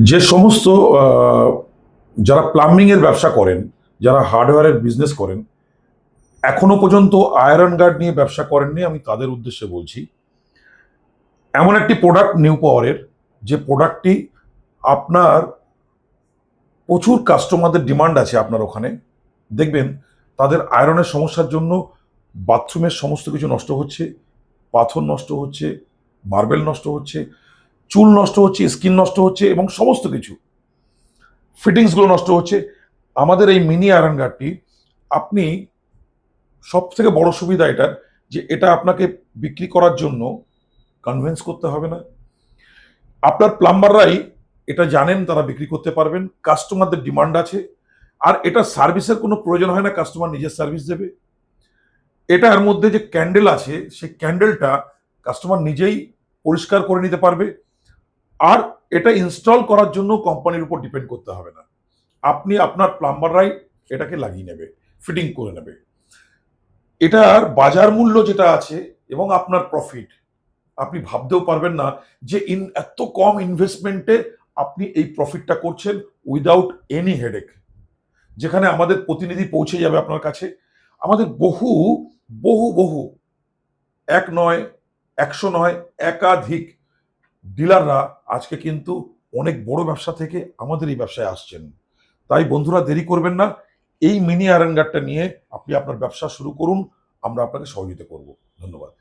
যে সমস্ত যারা প্লাম্বিংয়ের ব্যবসা করেন, যারা হার্ডওয়্যারের বিজনেস করেন, এখনো পর্যন্ত আয়রন গার্ড নিয়ে ব্যবসা করেননি, আমি তাদের উদ্দেশ্যে বলছি। এমন একটি প্রোডাক্ট নিউ পাওয়ারের, যে প্রোডাক্টটি আপনার প্রচুর কাস্টমারদের ডিমান্ড আছে আপনার ওখানে। দেখবেন তাদের আয়রনের সমস্যার জন্য বাথরুমের সমস্ত কিছু নষ্ট হচ্ছে, পাথর নষ্ট হচ্ছে, মার্বেল নষ্ট হচ্ছে, চুল নষ্ট হচ্ছে, স্কিন নষ্ট হচ্ছে এবং সমস্ত কিছু ফিটিংসগুলো নষ্ট হচ্ছে। আমাদের এই মিনি আয়রন গার্ডটি, আপনি সব থেকে বড় সুবিধা এটার, যে এটা আপনাকে বিক্রি করার জন্য কনভিন্স করতে হবে না। আপনার প্লাম্বাররাই এটা জানেন, তারা বিক্রি করতে পারবেন, কাস্টমারদের ডিমান্ড আছে। আর এটা সার্ভিসের কোনো প্রয়োজন হয় না, কাস্টমার নিজের সার্ভিস দেবে। এটার মধ্যে যে ক্যান্ডেল আছে, সেই ক্যান্ডেলটা কাস্টমার নিজেই পরিষ্কার করে নিতে পারবে। আর এটা ইনস্টল করার জন্য কোম্পানির উপর ডিপেন্ড করতে হবে না, আপনি আপনার প্লাম্বাররাই এটাকে লাগিয়ে নেবে, ফিটিং করে নেবে। এটার বাজার মূল্য যেটা আছে এবং আপনার প্রফিট, আপনি ভাবতেও পারবেন না যে এত কম ইনভেস্টমেন্টে আপনি এই প্রফিটটা করছেন উইদাউট এনি হেডেক। যেখানে আমাদের প্রতিনিধি পৌঁছে যাবে আপনার কাছে। আমাদের বহু বহু বহু, এক নয়, 100 নয়, একাধিক ডিলাররা আজকে কিন্তু অনেক বড় ব্যবসা থেকে আমাদের এই ব্যবসায় আসছেন। তাই বন্ধুরা, দেরি করবেন না, এই মিনি আয়রন গার্ডটা নিয়ে আপনি আপনার ব্যবসা শুরু করুন। আমরা আপনাকে সহযোগিতা করব। ধন্যবাদ।